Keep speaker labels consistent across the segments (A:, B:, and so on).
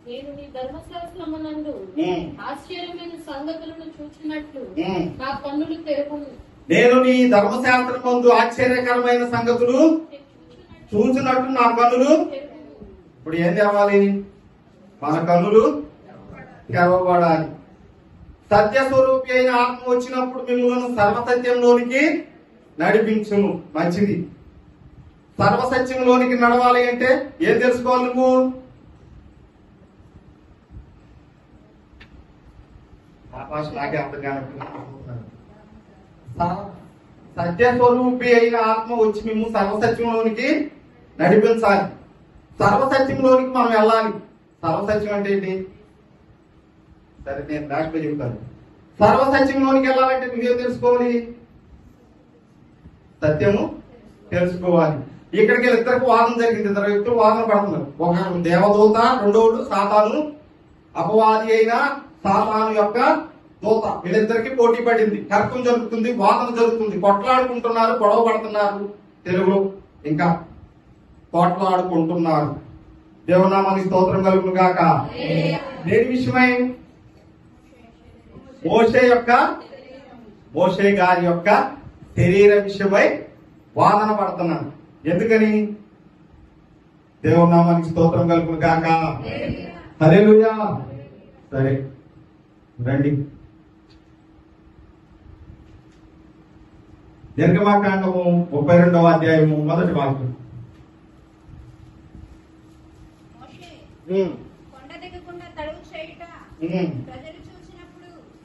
A: నేను నీ ధర్మశాస్త్రమునందు ఆశ్చర్యమైన సంగతులను చూచినట్లు నా కన్నులు తెరుపును.
B: నేను నీ ధర్మశాస్త్రమందు ఆశ్చర్యకరమైన సంగతులు చూసినట్టు నా కన్నులు. ఇప్పుడు ఏం తేవాలి? మన కన్నులు తెరవబడాలి. సత్యస్వరూపి అయిన ఆత్మ వచ్చినప్పుడు మిమ్మల్ని సర్వసత్యంలోనికి నడిపించును. మంచిది. సర్వసత్యంలోనికి నడవాలి అంటే ఏం తెలుసుకోవాలి? నువ్వు నాకే అర్థం కానట్టు. సత్యస్వరూపి అయిన ఆత్మ వచ్చి మేము సర్వసత్యంలోనికి నడిపించాలి. సర్వసత్యంలోనికి మనం వెళ్ళాలి. సర్వసత్యం అంటే ఏంటి? సరే, నేను లాస్ట్లో చెప్తాను. సర్వసత్యంలోనికి వెళ్ళాలంటే నువ్వేం తెలుసుకోవాలి? సత్యము తెలుసుకోవాలి. ఇక్కడికి ఇద్దరికి వాదన జరిగింది. ఇద్దరు వ్యక్తులు వాదన పడుతున్నారు. ఒక దేవదూత, రెండోడు సాతాను, అపవాది అయిన సాతాను యొక్క దూత. వీళ్ళిద్దరికి పోటీ పడింది. తర్కం జరుగుతుంది, వాదన జరుగుతుంది, కొట్లాడుకుంటున్నారు, గొడవ పడుతున్నారు. తెలుగులో ఇంకా కొట్లాడుకుంటున్నారు. దేవునామానికి స్తోత్రం కలుగును గాక. దేని విషయమై? మోషే గారి యొక్క శరీర విషయమై వాదన పడుతున్నారు. ఎందుకని? దేవునామానికి స్తోత్రం కలుగును గాక. హల్లెలూయా. సరే రండి. నిర్గమాకాండము 32వ అధ్యాయము 1వ వాక్యం.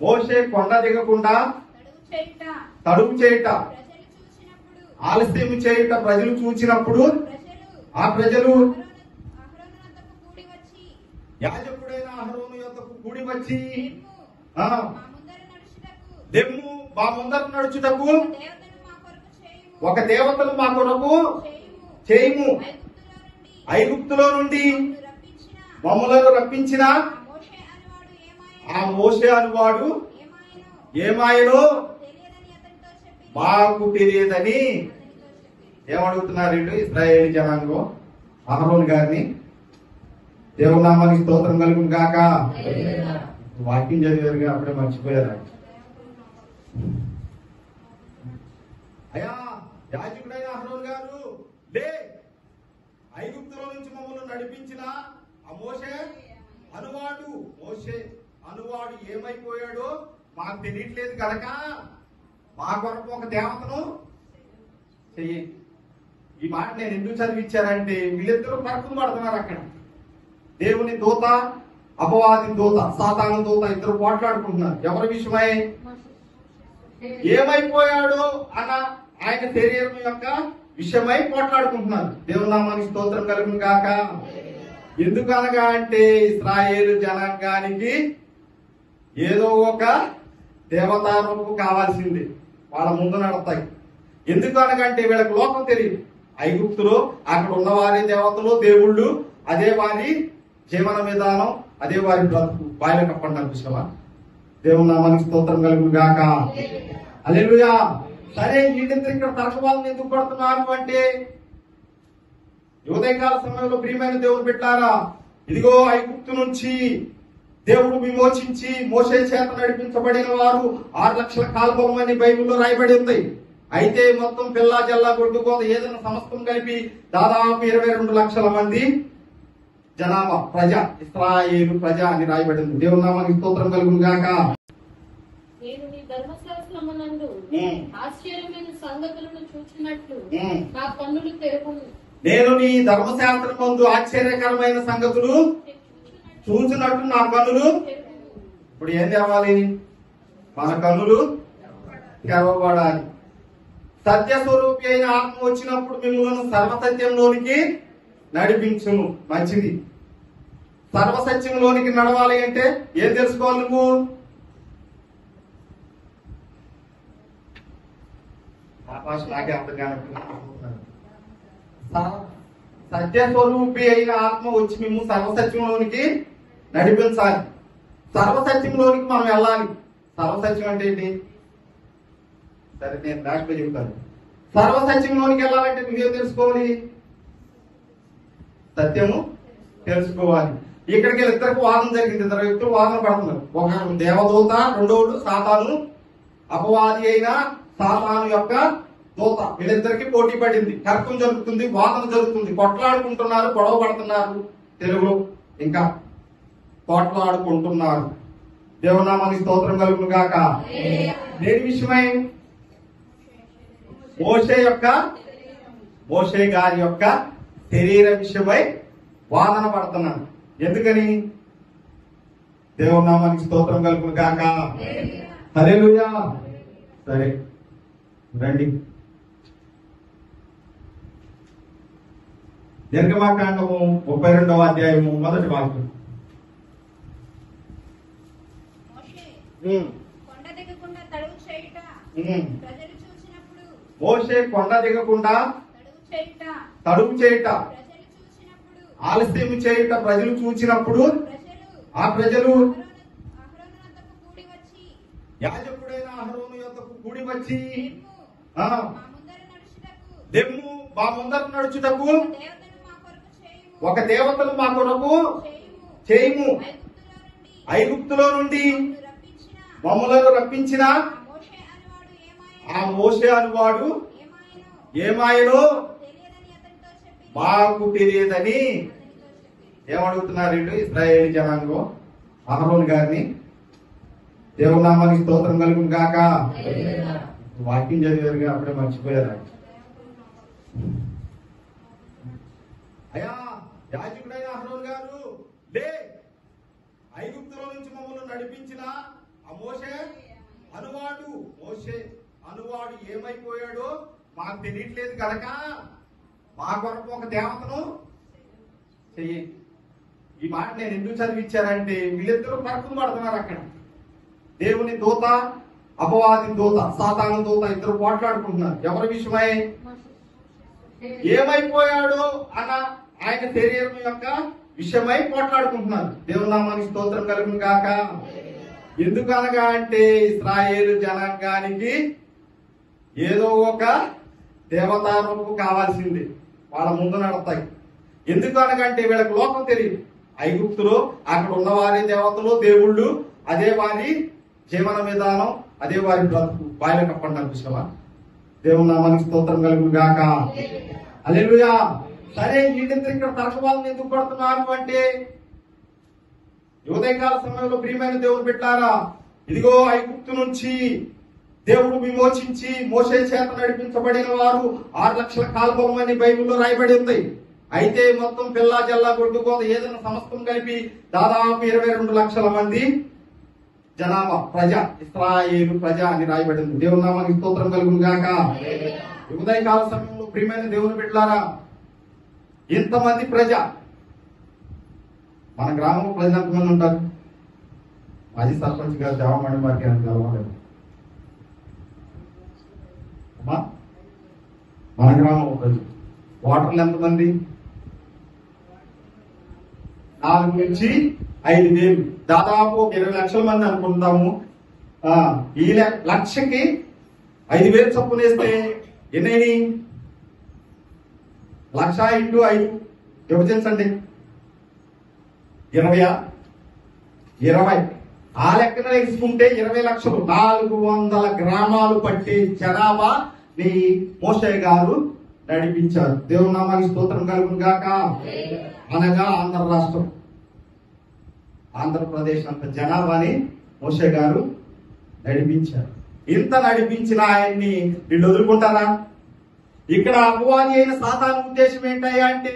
B: మోషే కొండ దిగకుండా తడువు చేయుట, ఆలస్యం చేయుట ప్రజలు చూచినప్పుడు ఆ ప్రజలు యాజకుడైన అహరోను యొద్దకు కూడి వచ్చి, దెమ్ము మా ముందర నడుచుటకు ఒక దేవతను మా కొరకు చేయము, ఐగుప్తులో నుండి మమ్మలను రప్పించిన ఆ మోషే అనువాడు ఏమాయనో మాకు తెలియదని ఏమడుగుతున్నారు వీళ్ళు? ఇశ్రాయేలు జనాంగం అహరోను గారిని. దేవునామానికి స్తోత్రం కలుగును గాక. వాక్యం చదివారుగా, అప్పుడే మర్చిపోయారు. అయ్యా యాజకుడైన అహరోను గారు, లే, ఐగుప్తులో నుంచి మమ్మల్ని నడిపించిన ఆ మోషే అనువాడు ఏమైపోయాడో మాకు తెలియట్లేదు కనుక మా కొరకు ఒక దేవతను చెయ్యి. ఈ మాట నేను ఎందుకు చదివించానంటే వీళ్ళిద్దరూ తర్కం పడుతున్నారు అక్కడ. దేవుని దూత, అపవాది దూత, సాతాను దూత ఇద్దరు పోట్లాడుకుంటున్నారు. ఎవరి విషయమై? ఏమైపోయాడో అన్న ఆయన శరీరం యొక్క విషయమై పోట్లాడుకుంటున్నారు. దేవునామానికి స్తోత్రం కలుగును గాక. ఎందుకనగా అంటే ఇశ్రాయేలు జనాంగానికి ఏదో ఒక దేవతా రూపం కావాల్సింది, వాళ్ళ ముందు నడతాయి. ఎందుకనగంటే వీళ్ళకి లోకం తెలియదు. ఐగుప్తులో అక్కడ ఉన్న వారి దేవతలు, దేవుళ్ళు, అదే వారి జీవన విధానం, అదే వారి బ్రతుకు. బాయిల కప్పండి విషయమా. దేవునామానికి స్తోత్రం కలుగును గాక. హల్లెలూయా. సరే, వీళ్ళిద్దరు ఇక్కడ తర్కవాదం ఎందుకు పడుతున్నారు అంటే, ఉదయకాల సమయంలో ప్రియమైన దేవుని పెట్టారా, ఇదిగో ఐగుప్తు నుంచి దేవుడు విమోచించి మోషే చేత నడిపించబడిన వారు 6 లక్షల కాల్బలం అని బైబిల్లో రాయబడి ఉంది. అయితే మొత్తం పిల్లా జల్లా కొట్టుకోత ఏదైనా సమస్తం కలిపి దాదాపు 22 లక్షల మంది జనాభా, ప్రజ, ఇశ్రాయేలు ప్రజ అని రాయబడింది. దేవుని నామానికి స్తోత్రం కలుగును గాక.
A: నేను నీ ధర్మశాస్త్రమునందు ఆశ్చర్యమైన సంగతులను చూచినట్లు నా కన్నులు తెరుపును.
B: నేను నీ ధర్మశాస్త్రమందు ఆశ్చర్యకరమైన సంగతులు చూసినట్టు నా కన్నులు. ఇప్పుడు ఏం తేవాలి? మన కన్నులు తెరవబడాలి. సత్యస్వరూపి అయిన ఆత్మ వచ్చినప్పుడు మిమ్మల్ని సర్వసత్యంలోనికి నడిపించును. మంచిది. సర్వసత్యంలోనికి నడవాలి అంటే ఏం తెలుసుకోవాలి? నువ్వు నాకే అర్థం కానట్టు. సత్యస్వరూపి అయిన ఆత్మ వచ్చి మేము సర్వసత్యంలోనికి నడిపించాలి. సర్వసత్యంలోనికి మనం వెళ్ళాలి. సర్వసత్యం అంటే ఏంటి? సరే, నేను లాస్ట్లో చెప్తాను. సర్వసత్యంలోనికి వెళ్ళాలంటే నువ్వేం తెలుసుకోవాలి? సత్యము తెలుసుకోవాలి. ఇక్కడికి వెళ్ళి ఇద్దరికి వాదన జరిగింది. ఇద్దరు వ్యక్తులు వాదన పడుతున్నారు. ఒక దేవదూత, రెండోడు సాతాను, అపవాది అయిన సాతాను యొక్క దూత. వీళ్ళిద్దరికి పోటీ పడింది. తర్కం జరుగుతుంది, వాదన జరుగుతుంది, కొట్లాడుకుంటున్నారు, గొడవ పడుతున్నారు. తెలుగులో ఇంకా కొట్లాడుకుంటున్నారు. దేవునామానికి స్తోత్రం కలుగును గాక. దేని విషయమై? మోషే గారి యొక్క శరీర విషయమై వాదన పడుతున్నారు. ఎందుకని? దేవునామానికి స్తోత్రం కలుగును గాక. హల్లెలూయా. సరే రండి. నిర్గమాకాండము 32వ అధ్యాయము 1వ వాక్యం.
C: కొండ దిగకుండా తడువు చేయుట ప్రజలు చూసినప్పుడు,
B: మోషే కొండ దిగకుండా తడువు చేయుట,
C: ప్రజలు చూసినప్పుడు,
B: ఆలస్యం చేయుట ప్రజలు చూసినప్పుడు ఆ ప్రజలు
C: అహరోను వద్దకు కూడి వచ్చి,
B: యాజకుడైన అహరోను యొద్దకు కూడి వచ్చి,
C: మా ముందర నడుచుటకు
B: దెమ్ము మా ముందర నడుచుటకు
C: దేవతను మా కొరకు చేయుము,
B: ఒక దేవతను మా కొరకు చేయుము, ఐగుప్తులో నుండి మమ్మలను రప్పించిన ఆ మోషే అనువాడు ఏమాయనో మాకు తెలియదని ఏమడుగుతున్నారు వీళ్ళు? ఇశ్రాయేలు జనాంగం అహరోను గారిని. దేవునామానికి స్తోత్రం కలుగును గాక. వాక్యం చదివారుగా, అప్పుడే మర్చిపోయారు. అయ్యా యాజకుడైన అహరోను గారు, లే, ఐగుప్తులో నుంచి మమ్మల్ని నడిపించిన ఆ మోషే అనువాడు ఏమైపోయాడో మాకు తెలియట్లేదు కనుక మా కొరకు ఒక దేవతను చెయ్యి. ఈ మాట నేను ఎందుకు చదివించానంటే వీళ్ళిద్దరూ పరకం పడుతున్నారు అక్కడ. దేవుని దూత, అపవాది దూత, సాతాను దూత ఇద్దరు పోట్లాడుకుంటున్నారు. ఎవరి విషయమై? ఏమైపోయాడో అన్న ఆయన శరీరం యొక్క విషయమై పోట్లాడుకుంటున్నారు. దేవునామానికి స్తోత్రం కలుగును గాక. ఎందుకనగా అంటే ఇశ్రాయేలు జనాంగానికి ఏదో ఒక దేవతా రూపం కావాల్సింది, వాళ్ళ ముందు నడతాయి. ఎందుకనగంటే వీళ్ళకి లోకం తెలియదు. ఐగుప్తులో అక్కడ ఉన్నవారి దేవతలు, దేవుళ్ళు, అదే వారి జీవన విధానం, అదే వారి బ్రతుకు. బాయిల కప్పండి విషయమా. దేవునామానికి స్తోత్రం కలుగును గాక. హల్లెలూయా. సరే, వీళ్ళిద్దరు ఇక్కడ తర్కవాదం ఎందుకు పడుతున్నారు అంటే, ఉదయకాల సమయంలో ప్రియమైన దేవుడు పెట్టారా, ఇదిగో ఐగుప్తు నుంచి దేవుడు విమోచించి మోషే చేత నడిపించబడిన వారు 6 లక్షల కాల్బలం అని బైబిల్లో రాయబడి ఉంది. అయితే మొత్తం పిల్లా జల్లా కొట్టుకోత ఏదైనా సమస్తం కలిపి దాదాపు 22 లక్షల మంది జనాభా, ప్రజ, ఇశ్రాయేలు ప్రజ అని రాయబడింది. దేవుని నామానికి స్తోత్రం కలుగును గాక. ఉదయకాల సమయంలో ప్రియమైన దేవుని పెట్టారా, ఇంతమంది ప్రజ. మన గ్రామంలో ప్రజలు ఎంతమంది ఉంటారు? మాజీ సర్పంచ్ గారు దేవమణి వారికి కలవలేదు. మన గ్రామంలో ప్రజలు ఓటర్లు ఎంతమంది? 4 నుంచి 5 వేలు, దాదాపు 20 లక్షల మంది అనుకుంటాము. ఈ లక్షకి 5,000 చొప్పున వేస్తే ఎన్ని? 1,00,000 × 5 విభజించండి. 20. ఆ లెక్కన తీసుకుంటే 20 లక్షలు, 400 గ్రామాలు పట్టి జనాభా ని మోషే గారు నడిపించారు. దేవుని నామానికి స్తోత్రం కలుగును గాక. అనగా ఆంధ్ర రాష్ట్రం, ఆంధ్రప్రదేశ్ అంత జనాభాని మోషే గారు నడిపించారు. ఇంత నడిపించిన ఆయన్ని వీళ్ళు వదులుకుంటారా? ఇక్కడ అపవాది అయిన సాతాను ఉద్దేశం ఏంటయ్యా అంటే,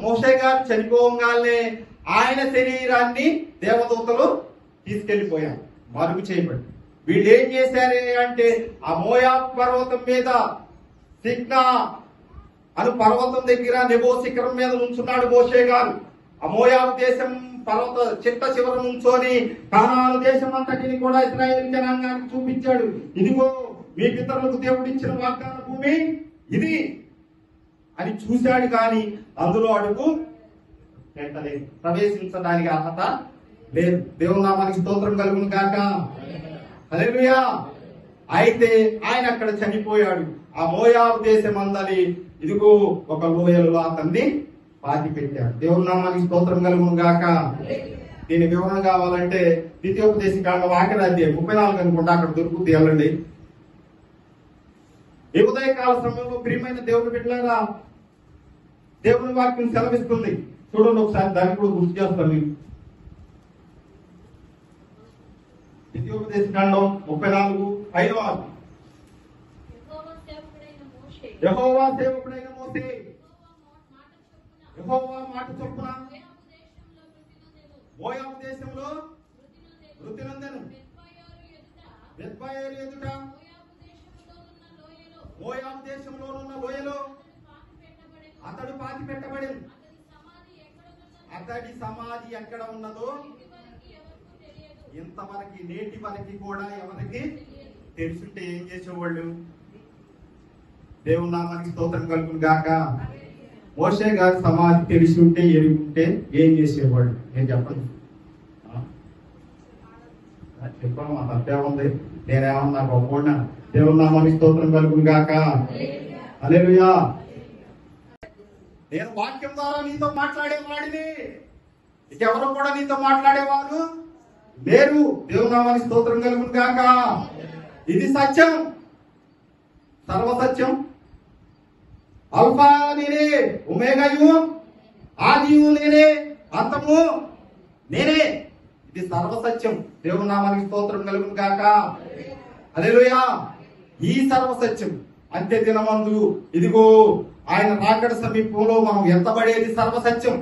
B: మోషే గారు చనిపోగానే ఆయన శరీరాన్ని దేవదూతలు తీసుకెళ్లిపోయారు, మరుగు చేయబడి. వీళ్ళు ఏం చేశారే అంటే, ఆ మోయాబు పర్వతం మీద సిగ్నా అను పర్వతం దగ్గర నెబో శిఖరం మీద నుంచున్నాడు మోషే గారు. ఆ మోయాబు దేశం పర్వత చిట్ట చివర నుంచొని కానాను దేశం అంతటిని కూడా ఇశ్రాయేలు జనాంగానికి చూపించాడు. ఇదిగో మీ పితరులకు దేవుడిచ్చిన వాగ్దాన భూమి ఇది అని చూశాడు. కానీ అందులో అడుగు పెట్టలేదు, ప్రవేశించడానికి అర్హత లేదు. దేవుని నామానికి స్తోత్రం కలుగును గాక. హల్లెలూయా. అయితే ఆయన అక్కడ చనిపోయాడు. ఆ మోయాబు దేశం అందరి ఇదిగో ఒక లోయలో అతన్ని పాతి పెట్టాడు. దేవుని నామానికి స్తోత్రం కలుగును గాక. దీని వివరణ కావాలంటే ద్వితీయోపదేశ కాండం ఆఖరి అధ్యాయం 34 అనుకుంటా, అక్కడ దొరుకుతుంది. వెళ్ళండి. ఈ ఉదయకాల సమయంలో ప్రియమైన దేవుని బిడ్డలారా, దేవుని వాక్యం సెలవిస్తుంది. చూడండి ఒకసారి, దాన్ని కూడా గుర్తు చేస్తాను మీకు. ద్వితీయోపదేశ కాండం 34:5. యెహోవా సేవకుడైన మోషే యెహోవా మాట చొప్పున మోయాబు దేశంలో వృద్ధి నొందెను. బెత్బయలు ఎదుట మోయాబు దేశంలో ఉన్న లోయలో అతడు పాతి పెట్టబడెను. అతడి సమాధి ఎక్కడ ఉన్నదో ఇంతవరకు నేటి వరకు కూడా ఎవరికి తెలుసుంటే ఏం చేసేవాళ్ళు? దేవుని నామానికి స్తోత్రం కలుగును గాక. మోషే గారి సమాధి తెలిసి ఉంటే ఎరుగుంటే ఏం చేసేవాళ్ళు? నేను చెప్పండి. చెప్పాను, మా తప్పే ఉంది. నేనేమన్నా గొప్ప? దేవుని నామానికి స్తోత్రం కలుగును గాక. హల్లెలూయా. నేను వాక్యం ద్వారా నీతో మాట్లాడేవాడిని, ఇంకెవరు కూడా నీతో మాట్లాడేవారు లేరు. దేవుని నామానికి స్తోత్రం కలుగును గాక. ఇది సత్యం, సర్వసత్యం. అల్ఫా నేనే, ఒమేగాయు, ఆదియు నేనే, అంతము నేనే. ఇది సర్వసత్యం. దేవుని నామానికి స్తోత్రం కలుగును గాక. హల్లెలూయా. ఈ సర్వసత్యం అంత్య దినమందు ఇదిగో ఆయన రాకడ సమీపంలో మనం ఎత్తబడేది సర్వసత్యం.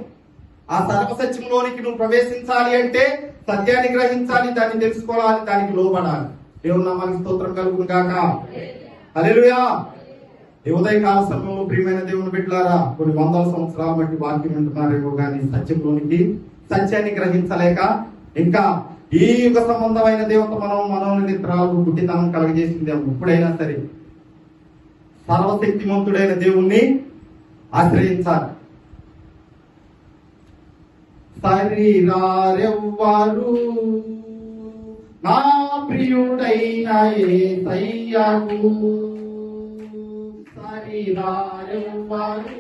B: ఆ సర్వసత్యంలోనికి నువ్వు ప్రవేశించాలి అంటే సత్యాన్ని గ్రహించాలి, దాన్ని తెలుసుకోవాలి, దానికి లోబడాలి. దేవుని నామానికి స్తోత్రం కలుగును గాక. హల్లెలూయా. ఈ ఉదయకాల సమయంలో ప్రియమైన దేవుని బిడ్డలారా, కొన్ని వందల సంవత్సరాల బట్టి వాక్యం వింటున్నారేమో కానీ సత్యంలోనికి సత్యాన్ని గ్రహించలేక ఇంకా ఈ యుగ సంబంధమైన దేవత మనోనిద్రాలకు గుడ్డితనం కలగజేసింది. ఎప్పుడైనా సరే సర్వశక్తిమంతుడైన దేవుణ్ణి ఆశ్రయించాలి. శరీరారెవ్వరు నా ప్రియుడైన యేసయ్యకు, శరీరారెవ్వరు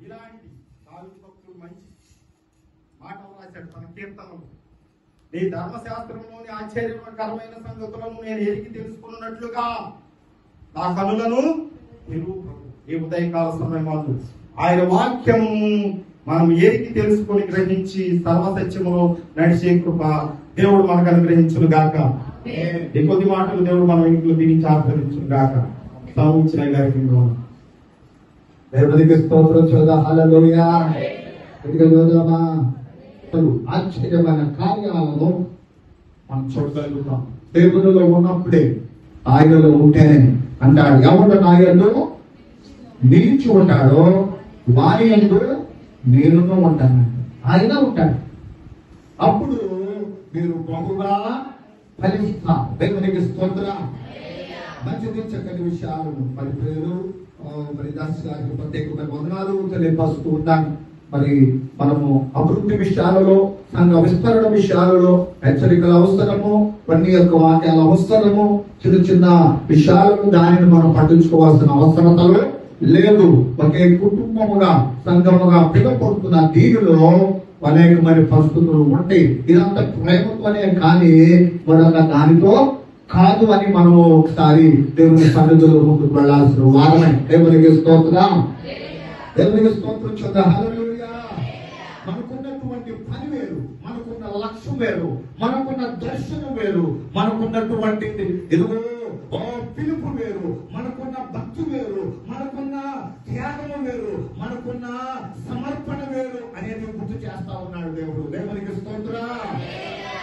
B: ఇలాంటి నాలుగు భక్తులు మంచి మాటలు రాశాడు తన కీర్తనలు. నీ ధర్మశాస్త్రంలోని ఆశ్చర్యకరమైన సంగతులను నేను ఎరిగి తెలుసుకున్నట్లుగా నా కనులను తెరువు. ఈ ఉదయకాల సమయంలో ఆయన వాక్యం మనం ఎరిగి తెలుసుకొని గ్రహించి సర్వసత్యములో నడిచే కృప దేవుడు మనకు అనుగ్రహించును గాక. ఈ కొద్ది మాటలు దేవుడు మన ఇంట్లో దీనికి ఆశ్రయించును గాక. సాధించిన గారికి
D: దేవునికి స్తోత్రం చూద్దాం. హల్లెలూయా. ఆశ్చర్యమైన కార్యాలను మనం చూడగలుగుతాం. దేవునిలో ఉన్నప్పుడే, ఆయనలో ఉంటేనే అంటాడు. ఎవడు నా యందు నిలిచి ఉంటాడో వారి యందు నేనును ఉంటాను. ఆయన ఉంటాడు. అప్పుడు మీరు బహుగా ఫలిస్తారు. దేవునికి స్తోత్రం. మంచిది, చక్కని విషయాలను మరి ప్రియులు మరి దాస్ గారికి ప్రత్యేకమైన వందనాలు తెలియపరుస్తూ ఉన్నాను. మరి మనము అభివృద్ధి విషయాలలో, సంఘ విస్తరణ విషయాలలో హెచ్చరికల అవసరము, కొన్ని యొక్క వాక్యాల అవసరము, చిన్న చిన్న విషయాలను దానిని మనం పట్టించుకోవాల్సిన అవసరతలు లేదు. ఒకే కుటుంబముగా సంఘముగా పిలువబడుతున్న దీనిలో అనేక మరి పరిస్థితులు ఉంటాయి. ఇదంతా ప్రేమతోనే కానీ మరొక దానితో కాదు అని మనము ఒకసారి దేవుని సన్నిధిలో ముందుకు వెళ్ళాల్సిన వారమే. దేవునికి స్తోత్రం. దేవునికి స్తోత్రం చూద్దాం. హల్లెలూయా. మనకున్నటువంటి పని వేరు, మనకున్న లక్ష్యం వేరు, మనకున్న దర్శనం వేరు, మనకున్నటువంటి ఇదిగో పిలుపు వేరు, మనకున్న భక్తి వేరు, మనకున్న త్యాగము వేరు, మనకున్న సమర్పణ వేరు అనేది గుర్తు చేస్తా ఉన్నాడు దేవుడు. దేవునికి స్తోత్రం.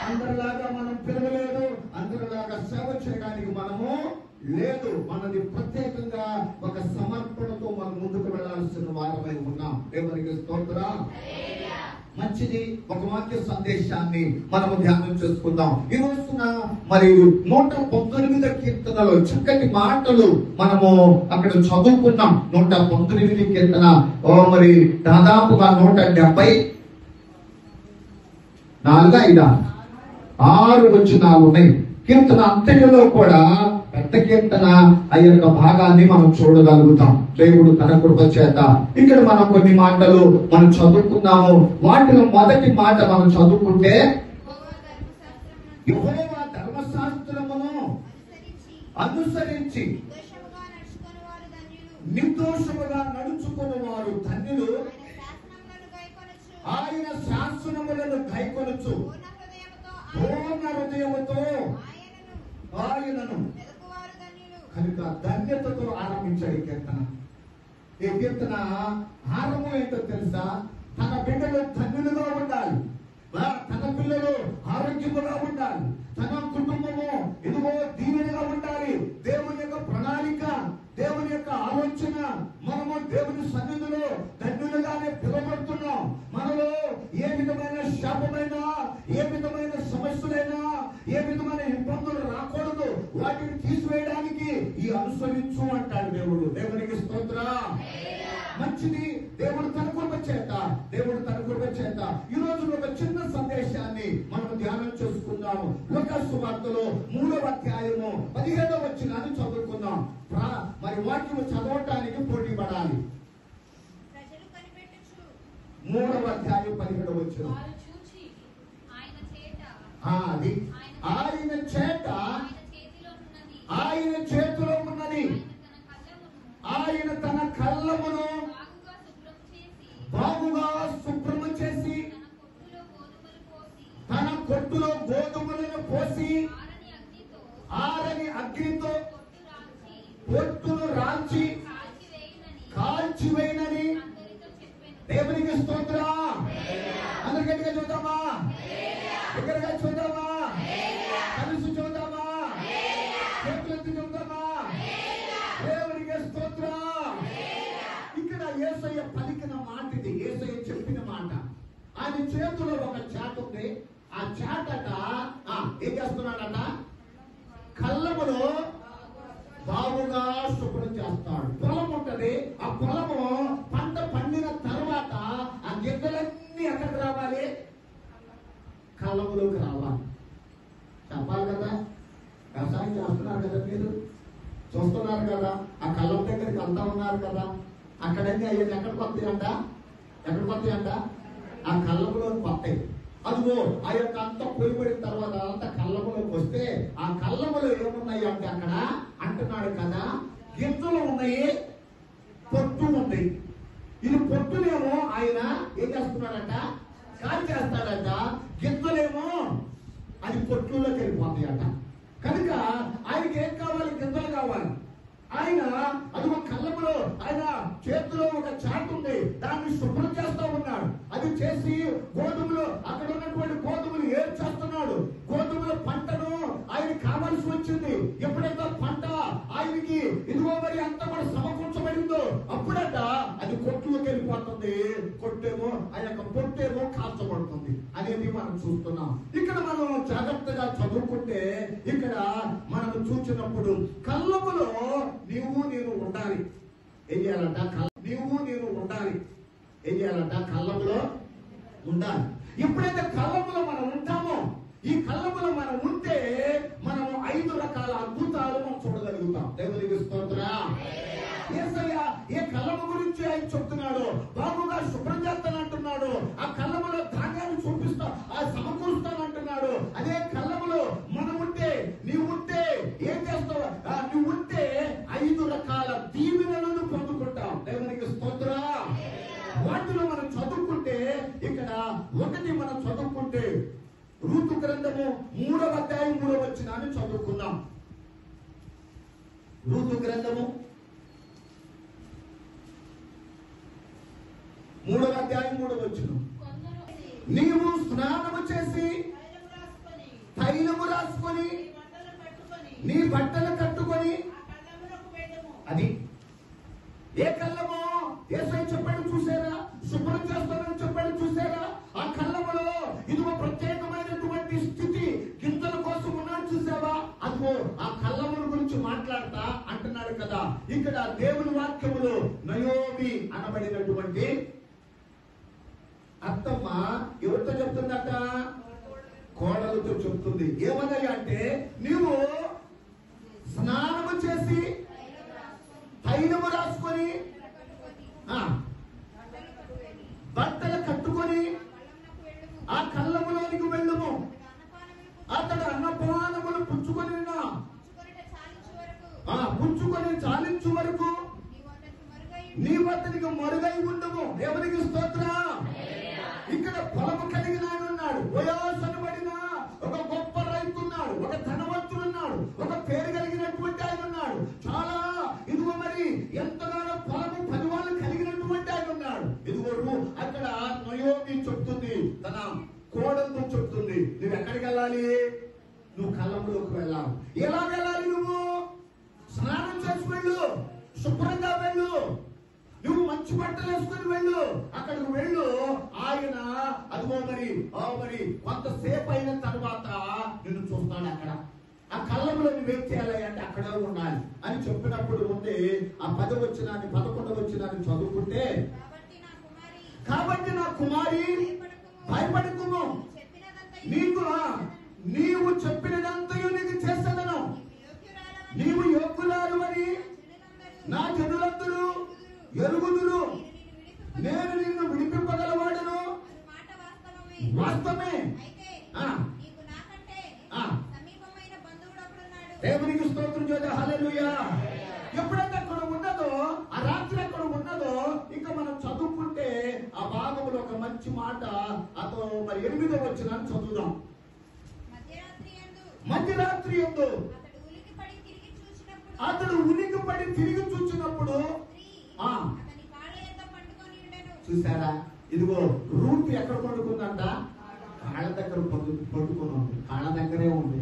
D: అందరిలాగా మనం పిలవలేదు, అందరిలాగా సేవ చేయడానికి మనము లేదు. మనది ప్రత్యేకంగా ఒక సమర్పణతో మనం ముందుకు వెళ్ళాల్సిన వారమై ఉన్నాం. దేవునికి స్తోత్రం. మంచిది. ఒక వాక్య సందేశాన్ని మనము ధ్యానం చేసుకుందాం. ఈ రోజున మరి 119 కీర్తనలో చక్కటి మాటలు మనము అక్కడ చదువుకున్నాం. 119 కీర్తన మరి దాదాపుగా 174 వచనాలు ఉన్నాయి. కీర్తన అంతటిలో కూడా పెద్ద కీర్తన ఆ యొక్క భాగాన్ని మనం చూడగలుగుతాం. దేవుడు తన కృప చేత ఇక్కడ మనం కొన్ని మాటలు మనం చదువుకున్నాము. వాటిలో మొదటి మాట మనం చదువుకుంటే, యెహోవా ధర్మశాస్త్రమును అనుసరించి నిర్దోషముగా నడుచుకుని వారు ధన్యులు. ఆయన శాసనములను గైకొనుచు పూర్ణ హృదయముతో ఆయనను కనుక ధన్యతతో ఆరంభించాడు ఈ కీర్తన. ఈ కీర్తన ఆరంభం ఏంటో తెలుసా? తన బిడ్డలు ధన్యులుగా ఉండాలి, తన పిల్లలు ఆరోగ్యముగా ఉండాలి, తన కుటుంబము ఇదిగో దీవెనగా ఉండాలి. దేవుని యొక్క ప్రణాళిక, దేవుని యొక్క ఆలోచన, మనము దేవుని సన్నిధిలో ధన్యులుగానే పిలువబడుతున్నాం. మనలో ఏ విధమైన శాపమైనా, ఏ విధమైన సమస్యలైనా, ఏ విధమైన ఇబ్బందులు రాకూడదు. వాటిని తీసివేయడానికి ఈ అనుసరించు అంటాడు దేవుడు. దేవునికి స్తోత్రం. మంచిది. దేవుడు తన కృప చేత, దేవుడు తన కృప చేత ఈ రోజు ఒక చిన్న సందేశాన్ని మనం ధ్యానం చేసుకుందాము. లూకా సువార్తలో 3వ అధ్యాయము 17వ వచనాన్ని చదువుకుందాం. మరి వాక్యము చదవటానికి పోటీ పడాలి. 3వ అధ్యాయం 17వ వచనం. అది ఆయన చేత, ఆయన చేతిలో ఉన్నది, ఆయన తన కళ్ళమును బాగుగా శుభ్రము చేసి తన కొట్టులో గోధుమలను పోసి ఆరని అగ్నితో పొట్టును రాల్చి కాల్చివేయనని దేవునికి స్తోత్రం. అందరి గట్టిగా చూద్దామా? దగ్గరగా చూద్దామా? కలిసి చూద్దామా? చేతులెత్తి చూద్దామా? దేవునికి స్తోత్రం. ఇక్కడ యేసయ్య పలికిన మాట ఇది, యేసయ్య చెప్పిన మాట. ఆయన చేతిలో ఒక చాట ఉంది. ఆ చాటట ఏం చేస్తున్నాడట? కళ్ళములో బాగుగా శుభ్రం చేస్తాడు. పొలం ఉంటది. ఆ పొలము పంట పండిన తర్వాత ఆ గిద్దలన్నీ ఎక్కడికి రావాలి? కళ్ళములోకి రావాలి. చెప్పాలి కదా. వ్యవసాయం చేస్తున్నారు కదా, మీరు చూస్తున్నారు కదా. ఆ కళ్ళం దగ్గరికి వెళ్తా ఉన్నారు కదా. అక్కడన్నీ అయ్యేది ఎక్కడికి వస్తాయంట? ఎక్కడికి వస్తాయంట? ఆ కళ్ళములో వస్తాయి. అదిగో ఆ యొక్క అంత పొయ్యిపడిన తర్వాత అంత కళ్ళములోకి వస్తే ఆ కళ్ళములో ఏమున్నాయి అంటే అక్కడ అంటున్నాడు కదా, గింజలు ఉన్నాయి, పొట్టు ఉంది. ఇది పొట్టునేమో ఆయన ఏం చేస్తున్నాడట? కాల్ చేస్తాడట. గింజలేమో అది పొట్టులోకి వెళ్ళిపోతాయట. కనుక ఆయనకి ఏం కావాలి? గింజలు కావాలి. ఆయన అదిగో కళ్ళములో ఆయన చేతిలో ఒక చాట్ ఉంది, దాన్ని శుభ్రం చేస్తా ఉన్నాడు. అది చేసి గోధుమలు, అక్కడ ఉన్నటువంటి గోధుమలు ఏం చేస్తున్నాడు? గోధుమల పంటను ఆయన కావాల్సి వచ్చింది. ఎప్పుడైతే పంట ఆయనకి ఇదిగో మరి అంత కూడా సమకూర్చబడిందో అప్పుడట అది కొట్టులోకి వెళ్ళిపోతుంది. కొట్టేమో ఆ యొక్క పొట్టేమో కాల్చబడుతుంది అనేది మనం చూస్తున్నాం. ఇక్కడ మనం జాగ్రత్తగా చదువుకుంటే ఇక్కడ మనం చూసినప్పుడు కళ్ళములో నీవు నేను ఉండాలి. ఏం చేయాలంట? నీవు నేను ఉండాలి. ఏం చేయాలంట? కళ్ళములో ఉండాలి. ఎప్పుడైతే కళ్ళములో మనం ఉంటామో, ఈ కళ్ళములో మనం ఉంటే మనము 5 రకాల అద్భుతాలు మనం చూడగలుగుతాం. దేవునికి స్తోత్రం. యేసయ్య ఏ కళ్ళము గురించి ఆయన చెప్తున్నాడు? బాగుగా శుభ్రం చేస్తానంటున్నాడు. ఆ కళ్ళములో ధాన్యాన్ని చూపిస్తా, ఆ సమకూరుస్తానంటున్నాడు. అదే కళ్ళములో మనం ఉంటే, నీవు ఉంటే ఏం చేస్తావు? నువ్వు ఉంటే 5 రకాల దీవెనలను పొందుకుంటాం. దేవునికి స్తోత్రం. వాటిలో మనం చదువుకుంటే ఇక్కడ ఒకటి మనం చదువుకుంటే రూతు గ్రంథము 3వ అధ్యాయం 3వ వచనాన్ని చదువుకుందాం. రూతు గ్రంథము 3వ అధ్యాయం 3వ వచనం.
A: కొందరు
D: నీవు స్నానము చేసి తైలము రాసుకొని నీ బట్టలు కట్టుకొని అది ఏ కళ్ళమో యేసయ్య చెప్పాడు చూసారా, శుభ్రం చేస్తానని చెప్పాడు చూసారా. ఆ కళ్ళములో ఇదిగో ప్రత్యేకమైనటువంటి స్థితి గింజల కోసం ఉన్నాడు చూసావా. అదిగో ఆ కళ్ళముల గురించి మాట్లాడతా అంటున్నాడు కదా. ఇక్కడ దేవుని వాక్యములో నయోమి అనబడినటువంటి అత్తమ్మ ఎవరితో చెప్తుందట? కోడలతో చెప్తుంది. ఏమన్నాయా అంటే, నీవు స్నానము చేసి తైలము రాసుకొని బట్టలు కట్టుకొని ఆ కళ్ళములోనికి వెళ్ళుము. అతడు అన్నపానములు పుచ్చుకొని పుచ్చుకొని చాలించు వరకు నీ వద్దనికి మరుగై ఉండము. ఎవరికి స్తోత్రం. ఇక్కడ పొలము కలిగిన ఆయన ఉన్నాడు, వయోసనబడిన ఒక గొప్ప రైతు ఉన్నాడు, ఒక ధనవంతుడున్నాడు, ఒక పేరు కలిగినటువంటి ఆయన ఉన్నాడు. చాలా ఇదిగో మరి ఎంతగానో పొలము 10 వాళ్ళు కలిగినటువంటి ఆయన ఉన్నాడు. ఇదిగో అక్కడ నయోమి చెప్తుంది, తన కోడలతో చెప్తుంది, నువ్వు ఎక్కడికి వెళ్ళాలి? నువ్వు కళ్ళంలోకి వెళ్ళాలి. ఎలా వెళ్ళాలి? నువ్వు స్నానం చేసి వెళ్ళు, శుభ్రంగా వెళ్ళు, నువ్వు మంచి బట్టలు వేసుకుని వెళ్ళు. అక్కడికి వెళ్ళు. ఆయన అదిగో మరి కొంతసేపు అయిన తర్వాత నిన్ను చూస్తాడు. అక్కడ ఆ కళ్ళంలో నువ్వేం చేయాలి అంటే అక్కడే ఉండాలి అని చెప్పినప్పుడు ముందే ఆ 10వ వచనాన్ని 11వ వచనాన్ని చదువుకుంటే, కాబట్టి నా కుమారి భయపడకుము, నీవు చెప్పినదంతయు నీకు చేసేదను, నీవు యోగ్యురాలు అని నా జనులందరూ ఎరుగుదురు, నేను నిన్ను విడిపింపగలవాడను. వాస్తవమే. దేవునికి స్తోత్రం చేద్దాం. హల్లెలూయా. ఎప్పుడైతే అక్కడ ఉన్నదో, ఆ రాత్రి అక్కడ ఉన్నదో, ఇంకా మనం చదువుకుంటే ఆ భాగంలో ఒక మంచి మాట అతో మరి 8వ వచనాన్ని చదువుదాం. మధ్యరాత్రి యందు అతడు ఉలికిపడి తిరిగి చూసినప్పుడు చూసారా, ఇదిగో రూట్ ఎక్కడ పడుకుందంట? కాళ్ళ దగ్గర పడుకున్నాడు. కాళ్ళ దగ్గరే ఉంది.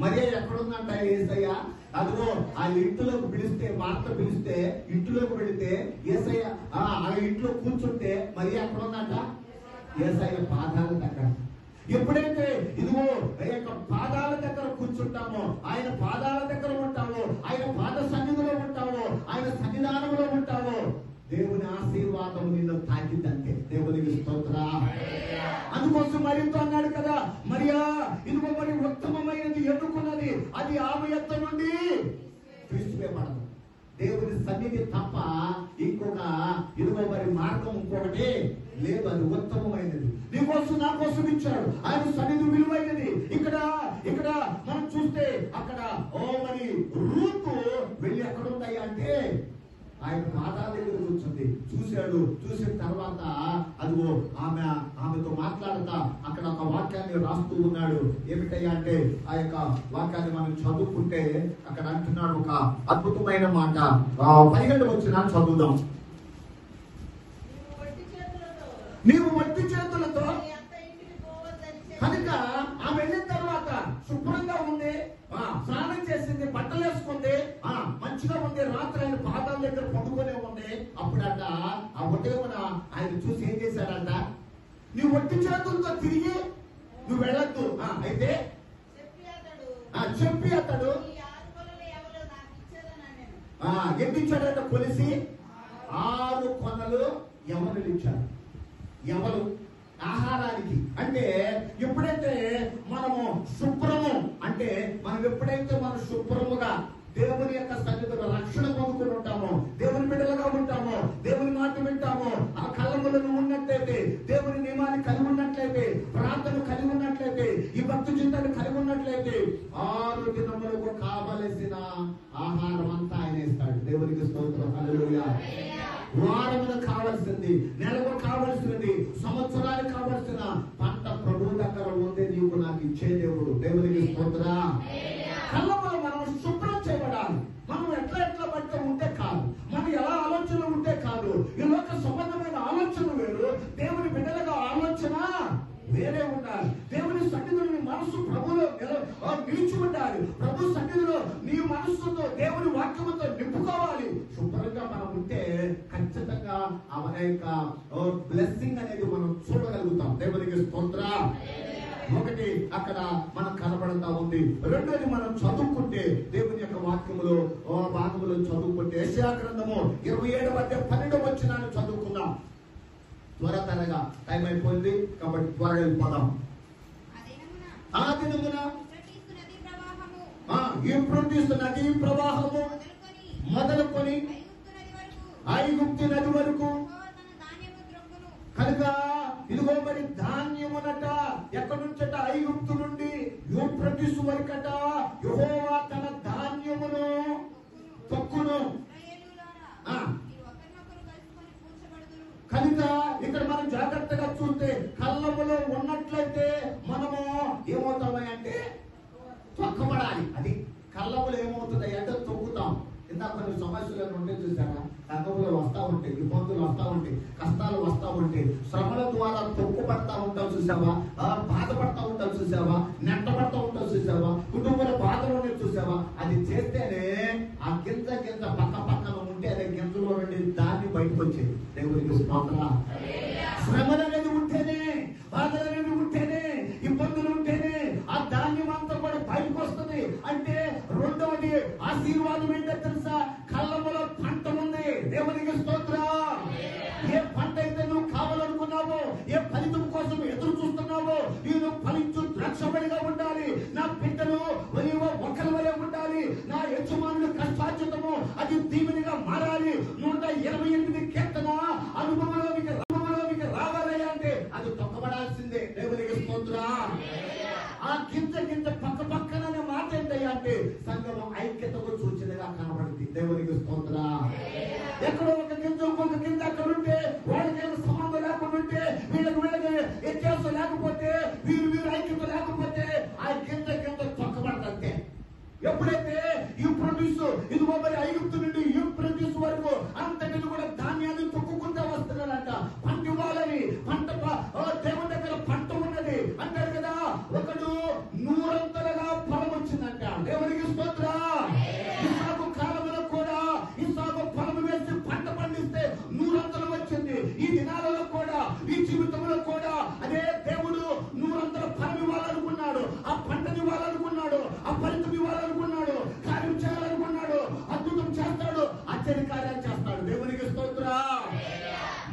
D: మరి ఎక్కడుందంట యేసయ్య? అదిగో ఆ ఇంట్లోకి పిలిస్తే, వార్త పిలిస్తే ఇంట్లోకి వెళితే యేసయ్య ఆ ఇంట్లో కూర్చుంటే మరి ఎక్కడుందంట? యేసయ్య పాదాల దగ్గర. ఎప్పుడైతే ఇదిగో పాదాల దగ్గర కూర్చుంటామో, ఆయన పాదాల దగ్గర ఉంటావో, ఆయన పాద సన్నిధిలో ఉంటావో, ఆయన సన్నిధానంలో ఉంటావో, దేవుని ఆశీర్వాదం నిన్ను తాకిద్దంటే. దేవునికి స్తోత్రం. అందుకోసం మరింత అన్నాడు కదా, మరియా ఇదిగో మరి ఉత్తమమైనది ఎన్నుకున్నది, అది ఆమె యొద్ద నుండి తీసివేయబడదు. దేవుని సన్నిధి తప్ప ఇంకొక ఇదిగో మరి మార్గం ఇంకొకటి లేదు. అది ఉత్తమమైనది. నీ కోసం నా కోసం ఇచ్చాడు. ఆయన సన్నిధి విలువైనది. ఇక్కడ మనం చూస్తే అక్కడ మరి రూతు వెళ్ళి ఎక్కడ ఉంటాయి అంటే ఆయన పాదాల దగ్గర కూర్చుంది. చూశాడు. చూసిన తర్వాత అదిగో ఆమెతో మాట్లాడతా అక్కడ ఒక వాక్యాన్ని రాస్తూ ఉన్నాడు. ఏమిటయ్యా అంటే ఆ యొక్క వాక్యాన్ని మనం చదువుకుంటే అక్కడ అంటున్నాడు ఒక అద్భుతమైన మాట. 12వ వచనాన్ని చదువుదాం. నీవు వట్టి చేతులతో కనుక ఆమె వెళ్ళిన తర్వాత శుభ్రంగా ఉంది, స్నానం చేసింది, బట్టలు వేసుకుంది, మంచిగా ఉంది. రాత్రి ఆయన పాదాల దగ్గర పడుకునే ఉంది. అప్పుడట ఆ ఉదయమున ఆయన చూసి ఏం చేశాడంట? నీ వట్టి చేతులతో తిరిగి నువ్వు వెళ్ళొద్దు. అయితే చెప్పి అతడు ఎన్నిచ్చాడంట? కొలిసి 6 కొనలు యవనులు ఇచ్చాడు. ఎవరు? ఆహారానికి. అంటే ఎప్పుడైతే మనము శుభ్రము అంటే మనం ఎప్పుడైతే మనం శుభ్రముగా దేవుని యొక్క సన్నిధిలో రక్షణ పొందుకుని ఉంటామో, దేవుని బిడ్డలుగా ఉంటామో, దేవుని మాట వింటామో, ఆ కళ్ళములను ఉన్నట్లయితే, దేవుని నియమాన్ని కలిగి ఉన్నట్లయితే, ప్రార్థన కలిగి ఉన్నట్లయితే, ఈ భక్తి జీవితాన్ని కలిగి ఉన్నట్లయితే 6 దినములకు కావలసిన ఆహారం అంతా ఆయన ఇస్తాడు. దేవునికి స్తోత్రం. హల్లెలూయా. వారములకు కావలసింది, నెలకు కావలసినది, సంవత్సరానికి కావలసిన పంట ప్రభువు దగ్గర ఉందే నీకు నాకు ఇచ్చే దేవుడు. దేవునికి స్తోత్రం. కళ్ళములు మనం శుభ్రం చేయబడాలి. మనం ఎట్లా బట్ట ఉంటే కాదు, మనం ఎలా ఆలోచనలు ఉంటే కాదు. ఈ లోక సంబంధమైన ఆలోచన వేరు, ఉండాలి. దేవుని సన్నిధిలో నీ మనస్సు ప్రభులో నిలిచి ఉండాలి. ప్రభు సన్నిధిలో నీ మనస్సుతో దేవుని వాక్యముతో నింపుకోవాలి. శుభ్రంగా మనం ఉంటే ఖచ్చితంగా మన యొక్క బ్లెస్సింగ్ అనేది మనం చూడగలుగుతాం. దేవునికి స్తోత్రం. ఒకటి అక్కడ మనం కనబడతా ఉంది. రెండోది మనం చదువుకుంటే దేవుని యొక్క వాక్యములో భాగములో చదువుకుంటే యెషయా గ్రంథము 27:12 వచనాన్ని చదువుకుందాం. త్వరగా టైం అయిపోయింది కాబట్టి త్వరగా వెళ్ళిపోదాం. ఆ దినమున యూఫ్రటీసు నదీ ప్రవాహము మొదలుకొని ఐగుప్తు నది వరకు కనుక ఇదిగో మరి ధాన్యమునట ఎక్కడి నుంచట ఐగుప్తు నుండి యూఫ్రటీసు వరకట యెహోవా తన ధాన్యమును తొక్కును. కనుక ఇక్కడ మనం జాగ్రత్తగా చూస్తే కళ్ళములో ఉన్నట్లయితే మనము ఏమవుతామని అంటే తొక్కబడాలి. అది కళ్ళములు ఏమవుతుంది అంటే తొక్కుతాం. ఇందాక కొన్ని సమస్యలు ఉంటే చూసారా, రంగంలో వస్తా ఉంటాయి, ఇబ్బందులు వస్తా ఉంటాయి, కష్టాలు వస్తా ఉంటాయి, శ్రమల ద్వారా తొక్కుపడతా ఉంటావు చూసావా, బాధపడతా ఉంటావు చూసావా, నెట్టబడతా ఉంటావు చూసావా, కుటుంబంలో బాధలు చూసావా. అది చేస్తేనే ఆ గింజ పక్కన ఉంటే అదే గింజలో నుండి దాన్ని బయటకు వచ్చేది. దేవుడికి స్తోత్రం. శ్రమలు అనేది ఉంటేనే, బాధలు అనేది ఉంటేనే, ఇబ్బందులు ఉంటేనే ఆ ధాన్యం అంతా కూడా బయటకు వస్తుంది. అంటే రెండవది ఆశీర్వాదం ఏంటో తెలుసా, కళ్ళములో పంట ఉంది. దేవునికి స్తోత్రం. ఏ పంట అయితే నువ్వు కావాలనుకున్నావో, ఏ ఫలితం కోసం ఎదురు చూస్తున్నావో, నేను ఫలించు ద్రాక్షబడిగా ఉండాలి, నా బిడ్డలు ఒకరి వలె ఉండాలి, నా యజమానులు కష్టార్జితము అది దీవెనగా మారాలి. 128 కీర్తన అనుభవంలోనికి రావాలి అంటే అది తొక్కబడాల్సిందే. దేవునికి స్తోత్రం. ఆ గింజ పక్కనే మాట ఏంటయ్యా అంటే సంఘం ఐక్యతకు సూచనగా కనబడింది. దేవునికి స్తోత్రం. ఎక్కడో ఒక గింజ ఇంకొక గింజ అక్కడ ఉంటే వాళ్ళకి ఏదో సంబంధం లేకుండా ఉంటే వీళ్ళకి వ్యత్యాసం లేకపోతే వీరు ఐక్యత లేకపోతే ఆ గింజ తొక్కబడతంతే. ఎప్పుడైతే యూఫ్రటీస్ ఇదిగో మరి ఐగుప్తు నుండి యూఫ్రటీస్ వరకు అంతటిని కూడా ధాన్యాన్ని తొక్కుకుంటూ వస్తున్నారంట. పంట ఇవ్వాలని, దేవుని దగ్గర పంట ఉన్నది అంటారు కదా. ఒకడు 100 ఫలం వచ్చిందంట. దేవునికి స్తోత్రం. ఇస్సాకు కాలంలో కూడా ఇస్సాకు ఫలం వేసి పంట పండిస్తే 100 వచ్చింది. ఈ దినాలలో కూడా, ఈ జీవితంలో కూడా అదే దేవుడు 100 ఫలం ఇవ్వాలనుకున్నాడు, ఆ పంటని ఇవ్వాలనుకున్నాడు, ఆ ఫలితం ఇవ్వాలనుకున్నాడు, కార్యం చేయాలనుకున్నాడు. అద్భుతం చేస్తాడు, ఆశ్చర్య కార్యాలు చేస్తాడు. దేవునికి స్తోత్రం.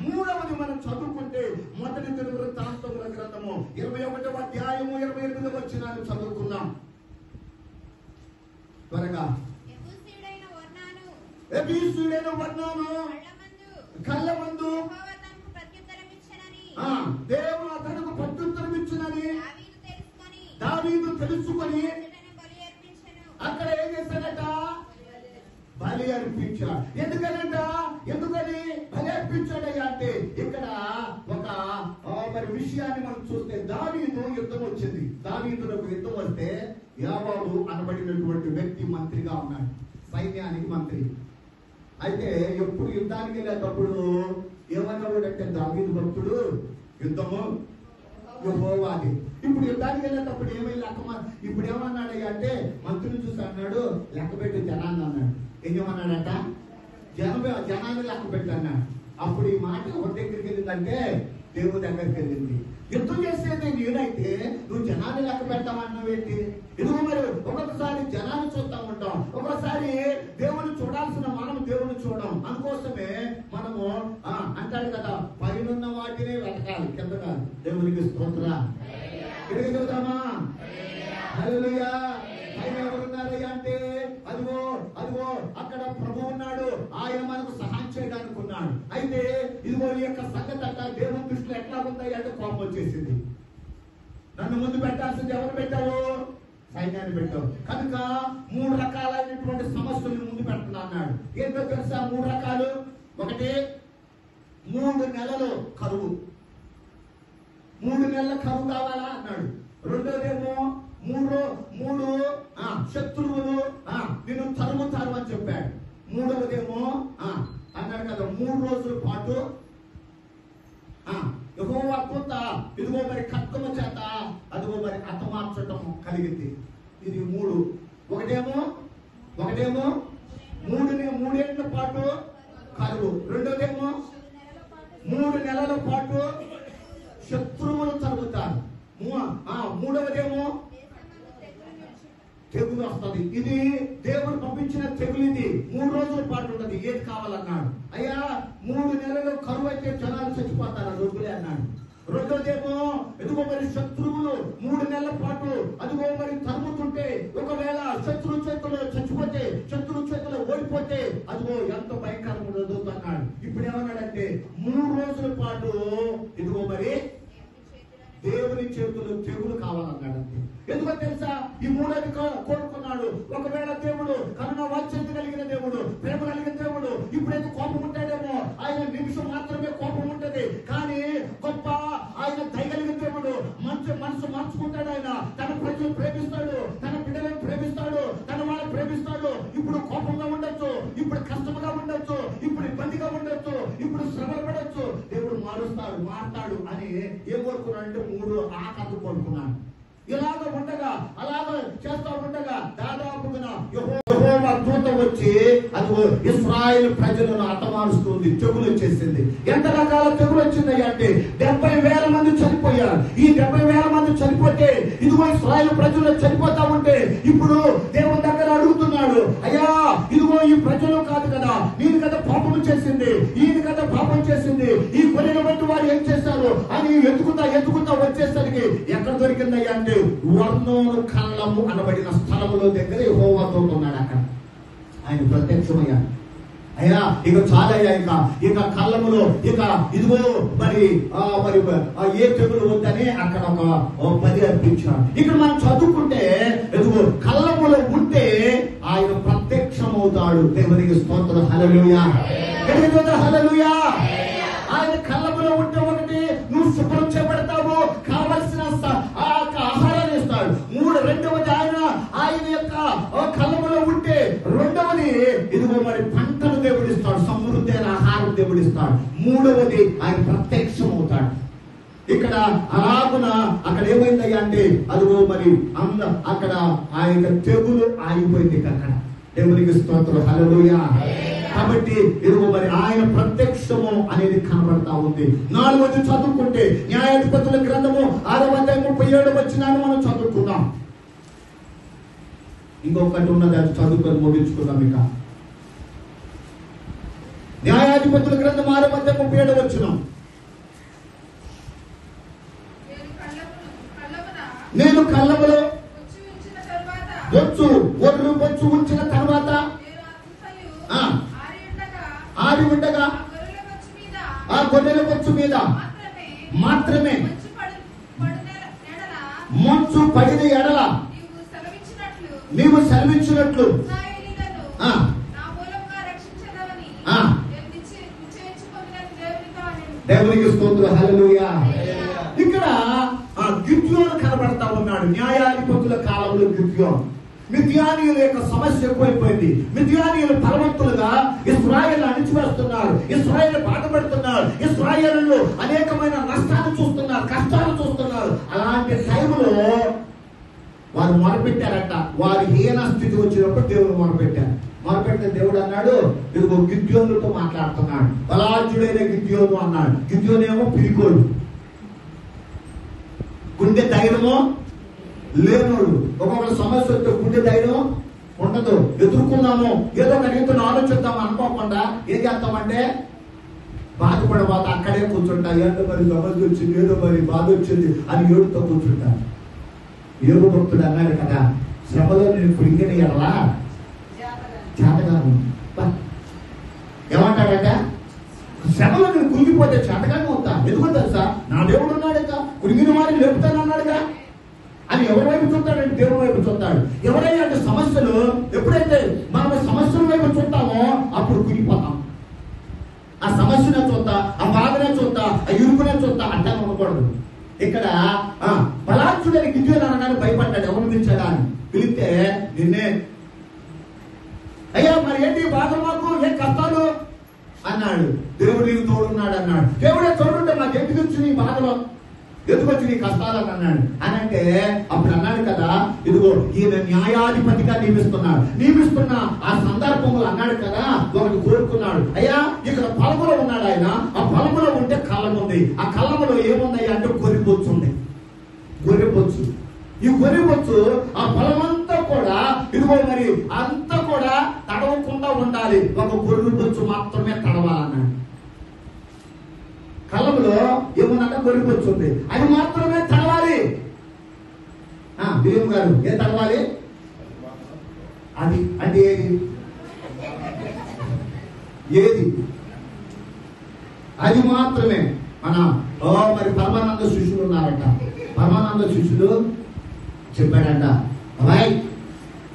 D: మూడవది మనం చదువుకుంటే మొదటి దినవృత్తాంతముల గ్రంథము 21వ అధ్యాయము 28వ వచనాలు చదువుకుందాం త్వరగా. ఎబీసీయుడైన వర్ణాను కళ్ళమందు దేవుడు అతనికి ప్రత్యుత్తరం ఇచ్చినని దావీదు తెలుసుకొని అక్కడ ఏం చేశాడట, బలి అర్పించాడు. ఎందుకని బలి అర్పించాడయ్యా అంటే ఇక్కడ ఒక మరి విషయాన్ని మనం చూస్తే దావీదు యుద్ధం వచ్చింది. దావీదులకు యుద్ధం వస్తే యావాబు అనబడినటువంటి వ్యక్తి మంత్రిగా ఉన్నాడు, సైన్యానికి మంత్రి. అయితే ఎప్పుడు యుద్ధానికి వెళ్ళేటప్పుడు ఏమన్నాడంటే దావీదు భక్తుడు యుద్ధము యెహోవాది. ఇప్పుడు యుద్ధానికి వెళ్ళేటప్పుడు ఇప్పుడు ఏమన్నాడయ్యా అంటే మంత్రిని చూసి అన్నాడు లెక్క పెట్టి జనాన్ని అన్నాడు. ఏమన్నాడట, జనాన్ని లెక్క పెట్టి అన్నాడు. అప్పుడు ఈ మాట ఎవరి దగ్గరికి వెళ్ళిందంటే దేవుడి దగ్గరికి వెళ్ళింది. యుద్ధం చేసేది నేనైతే నువ్వు జనాన్ని లెక్క పెడతామన్నావేంటి? ఇదిగో మరి ఒక్కొక్కసారి జనాన్ని చూస్తా ఉంటాం, ఒక్కొక్కసారి దేవుని చూడాల్సిన మనం దేవుని చూడం. అందుకోసమే మనము అంటాడు కదా, పైనున్న వాటిని వెతకాలి, కింద కాదు. దేవునికి స్తోత్రం. ఇక్కడికి చూద్దామా? హల్లెలూయా. పైన ఎవరున్నారయ్యా అంటే అదిగో అక్కడ ప్రభు ఉన్నాడు, ఆయన మనకు సహాయం చేయడానికి ఉన్నాడు. అయితే ఇదిగో ఈ యొక్క సంగతి అంట దేవుని దృష్టిలో ఎట్లా ఉందయ్యా అంటే కోపం వచ్చేసింది. నన్ను ముందు పెట్టాల్సింది ఎవరు పెట్టారు? సైన్యాన్ని పెట్టావు. కనుక 3 రకాలైనటువంటి సమస్యలను ముందు పెడుతున్నా అన్నాడు. ఏంటో తెలుసా 3 రకాలు? ఒకటి 3 నెలలు కరువు, 3 నెలల కరువు కావాలా అన్నాడు. రెండోదేమో 3 శత్రువులు నిన్ను తరుముతారు అని చెప్పాడు. మూడవదేమో అన్నాడు కదా 3 రోజుల పాటు యెహోవా దూత ఇదిగో మరి ఖడ్గము చేత కలిగింది. ఇది 3. ఒకటేమో మూడేళ్ల పాటు కరువు. రెండోదేమో 3 నెలల పాటు శత్రువులు తరుగుతారు. మూడవదేమో తెగులు వస్తుంది. ఇది దేవుడు పంపించిన తెగులు. ఇది 3 రోజుల పాటు ఉంటది. ఏది కావాలన్నాడు. అయ్యా 3 నెలలు కరువు అయితే జనాలు చచ్చిపోతారు, రొగ్గులే అన్నాడు. రెండోదేమో ఎదుగో మరి శత్రువులు 3 నెలల పాటు అదిగో మరి తరుముతుంటే, ఒకవేళ శత్రు చేతులు చచ్చిపోతే, శత్రు చేతులు ఓడిపోతే అదిగో ఎంత భయంకరంగా ఉండదు అన్నాడు. ఇప్పుడు ఏమన్నాడంటే 3 రోజుల పాటు ఇదిగో మరి దేవుని చేతులు తెగులు కావాలన్నాడు. అంతే. ఎందుకో తెలుసా? ఈ 3 కోరుకున్నాడు. ఒకవేళ దేవుడు కరుణ వాత్సల్యం కలిగిన దేవుడు, ప్రేమ కలిగిన దేవుడు, ఇప్పుడైతే కోపం ఉంటాడేమో, ఆయన నిమిషం మాత్రమే కోపం ఉంటది, కానీ గొప్ప ఆయన దయగలిగిన దేవుడు. మనసు మార్చుకుంటాడు. ఆయన తన ప్రజలు ప్రేమిస్తాడు, తన బిడ్డలను ప్రేమిస్తాడు, తన వాళ్ళని ప్రేమిస్తాడు. ఇప్పుడు కోపంగా ఉండొచ్చు, ఇప్పుడు కష్టంగా ఉండొచ్చు, ఇప్పుడు ఇబ్బందిగా ఉండొచ్చు, ఇప్పుడు శ్రమ పడొచ్చు, దేవుడు మారుతాడు అని ఏం కోరుకున్నాడంటే 3 ఆకలి కోరుకున్నాడు. ఇలాగ ఉండగా అలాగ చేస్తా ఉండగా దాదాపుగా యెహోవా దూత వచ్చి అది ఇశ్రాయేలు ప్రజలను హతమారుస్తుంది. తెగులు వచ్చేసింది. ఎంత రకాల తెగులు వచ్చింది అంటే 70,000 మంది చనిపోయారు. ఈ 70,000 మంది చనిపోతే ఇదిగో ఇశ్రాయేలు ప్రజలు చనిపోతా ఉంటే ఇప్పుడు దేవుని దగ్గర అడుగుతున్నాడు, అయ్యా ఇదిగో ఈ ప్రజలు కాదు కదా, నేను కదా పాపం చేసింది, ఈయన కదా పాపం చేసింది, ఈ కొలిని బట్టి వారు ఏం చేశారు అని ఎత్తుకుతా వచ్చేసరికి ఎక్కడ దొరికిందయ్యా అంటే వర్ణోను కళ్ళము అనబడిన స్థలములో దగ్గర యెహోవా దూత ఉన్నాడు. అక్కడ ఆయన ప్రత్యక్షమయ్యాడు. అయ్యా ఇక చాలయ్యా, ఇక కళ్ళములో ఇక ఇదిగో మరి ఏ తెగులు వద్దని అక్కడ ఒక 10 అర్పించాడు. ఇక్కడ మనం చదువుకుంటే ఇదిగో కళ్ళములో ఉంటే ఆయన ప్రత్యక్షమవుతాడు. దేవునికి స్తోత్రం. హల్లెలూయా, హల్లెలూయా. ఆయన కళ్ళములో ఉంటే ఒకటి నువ్వు శుభ్రం చేపడతావు, కావలసిన ఆహారాన్ని ఇస్తాడు. రెండవది ఆయన యొక్క కళ్ళములో ఉంటే రెండవది ఇదిగో మరి పంటను దేవుడిస్తాడు, సమృద్ధి అయిన ఆహారం దేవుడిస్తాడు. మూడవది ఆయన ప్రత్యక్షం అవుతాడు. ఇక్కడ అలాగున అక్కడ ఏమైందయ్యా అంటే అదిగో మరి అక్కడ ఆయన తెగులు ఆగిపోయింది. అక్కడ దేవునికి స్తోత్రం. హల్లెలూయా. కాబట్టి ఇదిగో మరి ఆయన ప్రత్యక్షము అనేది కనబడతా ఉంది. 4వది చదువుకుంటే న్యాయాధిపతుల గ్రంథము 6వ అధ్యాయం 37వ వచనాన్ని మనం చదువుకుందాం. ఇంకొకటి ఉన్నది, అది చదువుకొని ముగించుకుందాం. ఇక న్యాయాధిపతుల గ్రంథం 6వ అధ్యాయం 37వ వచనం. నేను కళ్ళములో బొచ్చు ఉంచిన తర్వాత ఆడి ఉండగా ఆ గొర్రెల బొచ్చు మీద మాత్రమే మంచు పడిన ఎడల నీవు సెలవిచ్చినట్లు దేవునికి స్తోత్రం. హల్లెలూయా. ఇక్కడ గిద్యోను కనబడతా ఉన్నాడు. న్యాయాధిపతుల కాలంలో గిద్యోను. మిద్యానీయుల యొక్క సమస్య ఎక్కువైపోయింది. మిద్యానీయులు బలవంతులుగా ఇశ్రాయేలు అణిచివేస్తున్నారు, ఇశ్రాయేలు బాధపడుతున్నారు, ఇశ్రాయేలు అనేకమైన నష్టాలు చూస్తున్నారు, కష్టాలు చూస్తున్నారు. అలాంటి టైంలో వారు మొరపెట్టారట. వారి హీన స్థితి వచ్చినప్పుడు దేవుడు మొరపెట్టిన దేవుడు అన్నాడు, ఇదిగో గిద్యోనుతో మాట్లాడుతున్నాడు. బలాఢ్యుడైన గిద్యోను అన్నాడు. గిద్యోను ఏమో పిరికోడు, గుండె ధైర్యమో లేనోడు. ఒక్కొక్క సమస్య వస్తే గుండె ధైర్యం ఉండదు. ఎదుర్కొన్నాము, ఏదో కనీసం ఆలోచిద్దాం అనుకోకుండా ఏం చేస్తామంటే బాధపడబోతా అక్కడే కూర్చుంటా. ఏదో మరి సమస్య వచ్చింది, ఏదో మరి బాధ వచ్చింది అని ఏడుతో కూర్చుంటా. యోగు భక్తుడు అన్నాడు కదా, శ్రమలో నేను కృంగిన ఎడలా చేతగాను. ఏమంటాడట, శ్రమలో నేను కృంగిపోతే చేతగానే అవుతా. ఎందుకో తెలుసా, నా దేవుడు ఉన్నాడుగా, కృంగిన వారిని లేపుతానన్నాడుగా అని ఎవరి వైపు చూస్తాడంటే దేవుడి వైపు చూస్తాడు. ఎవరైనా అంటే సమస్యలు ఎప్పుడైతే మనం సమస్యల వైపు చూస్తామో అప్పుడు కురిగిపోతాం. ఆ సమస్యనే చూస్తా, ఆ బాధనే చూస్తా, ఆ ఇరుకునే చూస్తా అంటే ఉండకూడదు. ఇక్కడ బలాఢ్యుడని గిద్యోను అనగానే భయపడ్డాడు. ఎవరు పిలిచాడా అని పిలిస్తే నిన్నే. అయ్యా మరి ఏంటి బాధలు, మాకు ఏ కష్టాలు అన్నాడు. దేవుడు నీకు తోడున్నాడు అన్నాడు. దేవుడే తోడుంటే మాకు ఎందుకు వచ్చి నీ బాధలో, ఎందుకు వచ్చి నీ కష్టాలు కావాలని అన్నాడు. అని అంటే అప్పుడు అన్నాడు కదా, ఇదిగో ఈయన న్యాయాధిపతిగా నియమిస్తున్న ఆ సందర్భంలో అన్నాడు కదా, ఒకటి కోరుకున్నాడు. అయ్యా ఇక్కడ పొలములో ఉన్నాడు ఆయన, ఆ పొలములో ఉంటే కళ్ళం ఉంది, ఆ కళ్ళములో ఏమున్నాయి అంటే గొర్రెబొచ్చు ఉంది. గొర్రెబొచ్చు, ఈ గొర్రెబొచ్చు ఆ పొలమంతా కూడా ఇదిగో మరి అంతా కూడా తడవకుండా ఉండాలి, ఒక గొర్రెబొచ్చు మాత్రమే తడవాలన్నాడు. కళ్ళములో ఏముందంటే గొర్రెబొచ్చు ఉంది, అది మాత్రమే తడవాలి. బియ్యం గారు ఏం తడవాలి? అది అంటే ఏది అది మాత్రమే. మన మరి పరమానంద శిష్యులు ఉన్నారట. పరమానంద శిష్యులు చెప్పాడంట, అబ్బాయి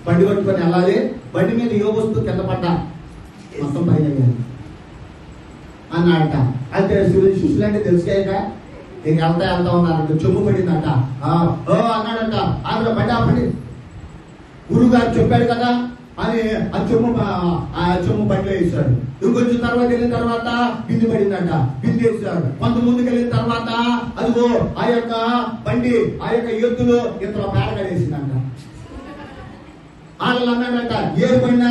D: బండి పట్టుకొని వెళ్ళాలి, బండి మీద ఏ వస్తువు కింద పడ్డా మొత్తం పైన అన్నాడట. అయితే శిష్యులు అంటే తెలుసుకాయక ఇంక వెళ్తా ఉన్నారంట. చెమ్ము పడిందట. అన్నాడంట, ఆంధ్ర బండి ఆపండి, గురువు గారు చెప్పాడు కదా అని ఆ చెమ్ము బండిలో వేసాడు. ఇంకొంచెం తర్వాత వెళ్ళిన తర్వాత బింది పడిందంట, బింది వేసాడు. కొంత ముందుకు వెళ్ళిన తర్వాత అదిగో ఆ యొక్క బండి ఆ యొక్క ఎద్దులు ఇంతలో పేడగా వేసిందంట. వాళ్ళు అన్నాడంట, ఏ పైన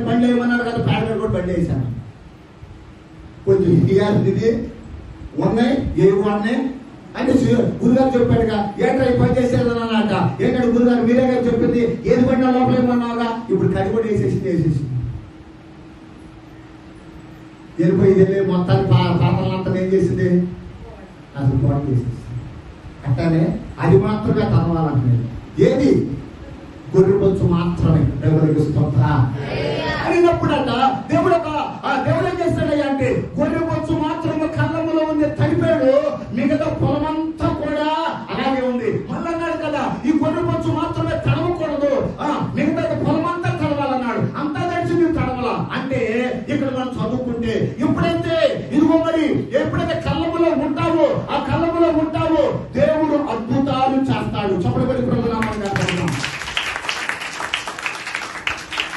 D: బండి ఏమన్నాడు కదా, పేడగా కూడా బండి వేసాను. కొంచెం ఇది ఉన్నాయి ఏవి ఉన్నాయి అంటే గురుగారు చెప్పాడుగా, ఏంటో ఈ పని చేసేది అన్నట. ఏంటంటే గురుగారు మీరే గారు చెప్పింది, ఏది పడినా లోపల ఏమన్నావుగా, ఇప్పుడు కడి కూడా వేసేసి వెళ్ళిపోయి మొత్తాన్ని పాత్రలంతా ఏం చేసింది, అసలు కోట వేసేసి. అట్లానే అది మాత్రమే తనవాలంటున్నాడు. ఏది గొర్రెబొచ్చు మాత్రమే. దేవుడికి స్తోత్రం అడిగినప్పుడట దేవుడు ఏం చేస్తాడయ్యా అంటే గొర్రెబొచ్చు మాత్రమే కళ్ళములో ఉంది, తడిపాడు. మిగతా పొలమంతా కూడా అలాగే ఉంది. మళ్ళీ అన్నాడు కదా, ఈ గొర్రెబొచ్చు మాత్రమే తడవకూడదు, మిగతా పొలమంతా తడవాలన్నాడు. అంతా తెలిసి నువ్వు తడవాల అంటే ఇక్కడ మనం చదువుకుంటే ఎప్పుడైతే ఇదిగో మరి ఎప్పుడైతే కళ్ళములో ఉంటావో, ఆ కళ్ళములో ఉంటావో దేవుడు అద్భుతాలు చేస్తాడు. చెప్పబడి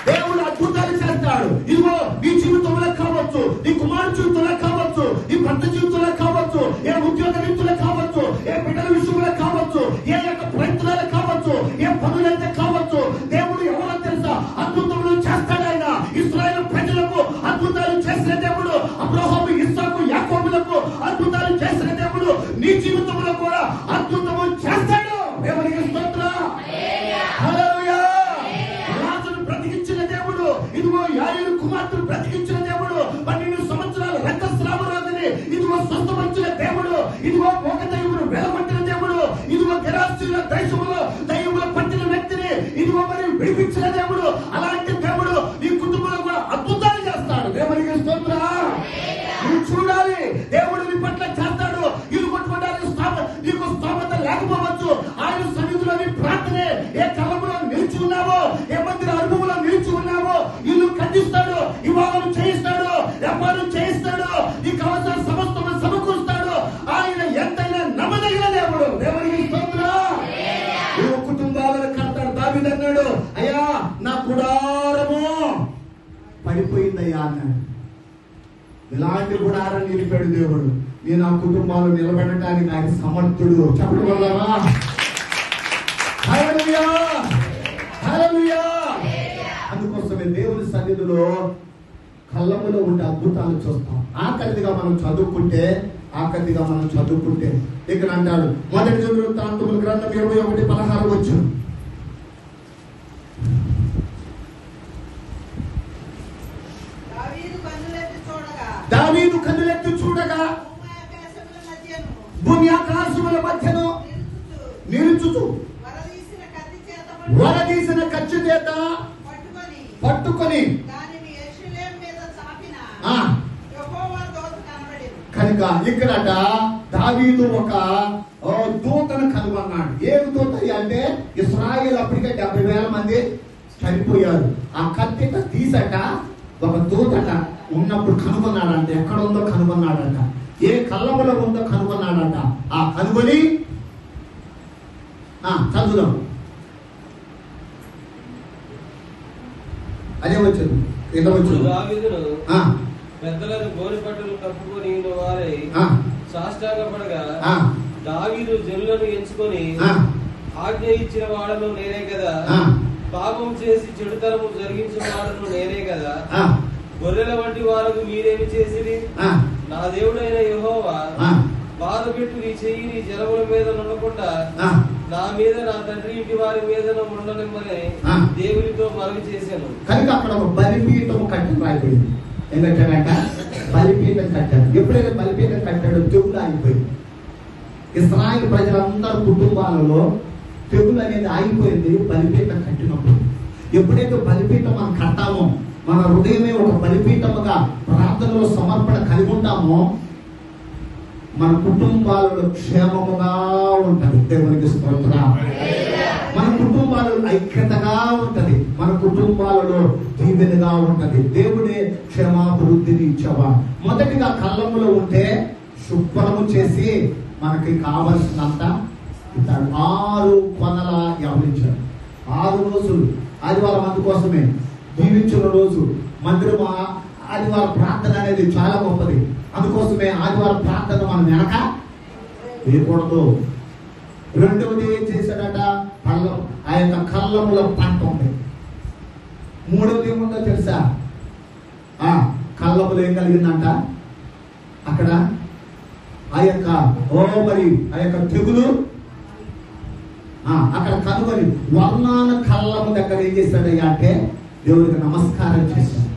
D: దేవుడు అద్భుతాలు చేస్తాడు. ఇదిగో నీ జీవితంలో కావచ్చు, నీ కుమారు జీవితంలో కావచ్చు, నీ భర్త జీవితంలో కావచ్చు, ఏ ఉద్యోగ రీతుల్లో కావచ్చు, ఏ బిడ్డల విషయంలో కావచ్చు, ఏ యొక్క ప్రయత్నాలు కావచ్చు, ఏ పనులైతే కావచ్చు, దేవుడు ఎవరో తెలుసా అద్భుతములు చేస్తాడు. ఆయన ఇశ్రాయేలు ప్రజలకు అద్భుతాలు చేసిన దేవుడు, అబ్రహాము ఇస్సాకు యాకోబులకు అద్భుతాలు చేసిన దేవుడు నీ జీవితంలో కూడా అద్భుతము చేస్తాడు. దేవునికి స్తోత్రం. హల్లెలూయా. రాజును బ్రతికించిన దేవుడు, ఇదిగో యాయేలు కుమార్తెను బ్రతికించిన దేవుడు, 12 సంవత్సరాల రక్తస్రావ రోగిని ఇదిగో స్వస్థపరిచిన దేవుడు, ఇదిగో ఒక దైవుడు వెలగొట్టిన దేవుడు, ఇదిగో గెరాసీయుల దేశంలో దైవుల పట్టిన వ్యక్తిని ఇదిగో మరి విడిపించిన దేవుడు. అలాంటి దేవుడు నీ కుటుంబంలో కూడా అద్భుతాలు చేస్తాడు. దేవునికి స్తోత్రం. నువ్వు చూడాలి, దేవుడు నీ పట్ల చేస్తాడు. ఇల్లు కొట్టుకోవడానికి నీకు స్తోమత లేకపోవచ్చు, ఆయన సన్నిధిలో నీ ప్రార్థనే ఏ కలంలో నిలిచి ఉన్నావో, ఏ మందిర అనుభవంలో నిలిచి ఉన్నావో ఇల్లు కట్టిస్తాడు, వివాహం చేయిస్తాడు, వ్యాపారం చేయిస్తాడు, నీ కావాల్సిన సమస్తము సమకూరుస్తాడు. ఆయన ఎంతైనా నమ్మదగిన దేవుడు. దేవునికి స్తోత్రం. నువ్వు కుటుంబాలను కడతాడు. దావీదు అన్నాడు, అయ్యా నా గుడారము పడిపోయిందయ్యా అన్నాడు. ఇలాంటి గుడారం నిలిపాడు దేవుడు. నేను ఆ కుటుంబాలు నిలబెట్టడానికి ఆయన సమర్థుడు. చెప్పగలవా? హల్లెలూయా, హల్లెలూయా. అందుకోసమే దేవుని సన్నిధిలో కళ్ళములో ఉండే అద్భుతాలు చూస్తాం. ఆఖరిగా మనం చదువుకుంటే ఇక్కడ అంటాడు, మొదటి వృత్తాంతముల గ్రంథం 21:16 వచ్చు. దావీదు కన్నులెత్తి చూడగా భూమి ఆకాశముల మధ్యను నిలుచుచు వరదీసిన కత్తి చేత పట్టుకొని కనుక ఇక్కడట దావీదు ఒక దూతను కనుగొన్నాడు. ఏం దూత అంటే ఇశ్రాయేలు అప్పటికే 70,000 మంది చనిపోయారు. ఆ కత్తిట తీసట ఒక దూతట ఉన్నప్పుడు కనుగొన్నాడంట. ఎక్కడ ఉందో కనుగొన్నాడంట, ఏ కళ్ళములో ఉందో కనుగొన్నాడంట. ఆ కనుగొని చదువుదాం. అదే వచ్చింది ఇలా
E: పెద్దలను గోరి పట్టులు కప్పుకొని వారై సాష్టాంగపడగా దావీదు జనులను ఎంచుకొని ఆజ్ఞ ఇచ్చిన వాడను నేనే కదా, పాపం చేసి చెడుతనము జరిగించిన వాడను నేనే కదా, గొర్రెల వంటి వారకు మీరేమి చేసిరి? నా దేవుడైన యెహోవా బాధ పెట్టు నీ చెయ్యి నీ జనముల మీద ఉండకుండా నా మీద నా తండ్రి ఇంటి వారి మీద ఉండనిమ్మని దేవునితో మనవి చేశాను.
D: కనుక అక్కడ ఒక బలిపీఠం కట్టి రాయిపోయింది. ఏం కట్టాడంట? బలిపీఠం కట్టాడు. ఎప్పుడైతే బలిపీఠం కట్టాడో తెగులు ఆగిపోయింది. ఇశ్రాయేలు ప్రజలందరి కుటుంబాలలో తెగులు అనేది ఆగిపోయింది బలిపీఠం కట్టినప్పుడు. ఎప్పుడైతే బలిపీఠం మనం కట్టామో, మన హృదయమే ఒక బలిపీఠముగా ప్రార్థనలో సమర్పణ కలిగి ఉంటామో, మన కుటుంబాలలో క్షేమముగా ఉంటది. దేవునికి స్తోత్రం. మన కుటుంబాలలో ఐక్యతగా ఉంటది. మన కుటుంబాలలో దీవెనగా ఉంటది. దేవుడే క్షేమాభివృద్ధిని ఇచ్చేవా. మొదటిగా కళ్ళములో ఉంటే శుభ్రము చేసి మనకి కావలసినంత ఇస్తాడు. 6 కొనల వ్యవహరించాడు. 6 రోజులు ఆదివారం అందుకోసమే దీవించిన రోజు. మందిరం ఆదివారం ప్రార్థన అనేది చాలా గొప్పది. అందుకోసమే ఆదివారం ప్రార్థన మనం వెనక వేయకూడదు. రెండవది ఏం చేశాడట? ఆ యొక్క కళ్ళముల పంట ఉంది. మూడవది ఏముందో తెలుసా? కళ్ళములు ఏం కలిగిందంట అక్కడ? ఆ యొక్క తెగులు అక్కడ కనుగొని వర్ణాన కళ్ళము దగ్గర ఏం చేశాడయ్యా అంటే దేవుడికి నమస్కారం చేశాడు.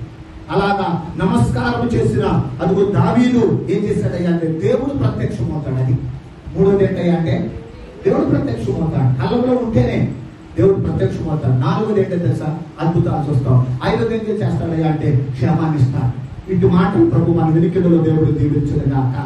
D: అలాగా నమస్కారం చేసిన అదిగో దావీదు ఏం చేశాడయ్యా అంటే దేవుడు ప్రత్యక్షమవుతాడు. అది మూడోది ఏంటయ్యా అంటే దేవుడు ప్రత్యక్షమవుతాడు. కళ్ళంలో ఉంటేనే దేవుడు ప్రత్యక్షమవుతాడు. నాలుగోది ఏంటో తెలుసా? అద్భుతాలు చూస్తాం. ఐదోది ఏం చేస్తాడయ్యా అంటే క్షేమాన్ని ఇస్తాడు. ఇటు మాటలు ప్రభు మన వెనుకలో దేవుడు దీవించుగాక.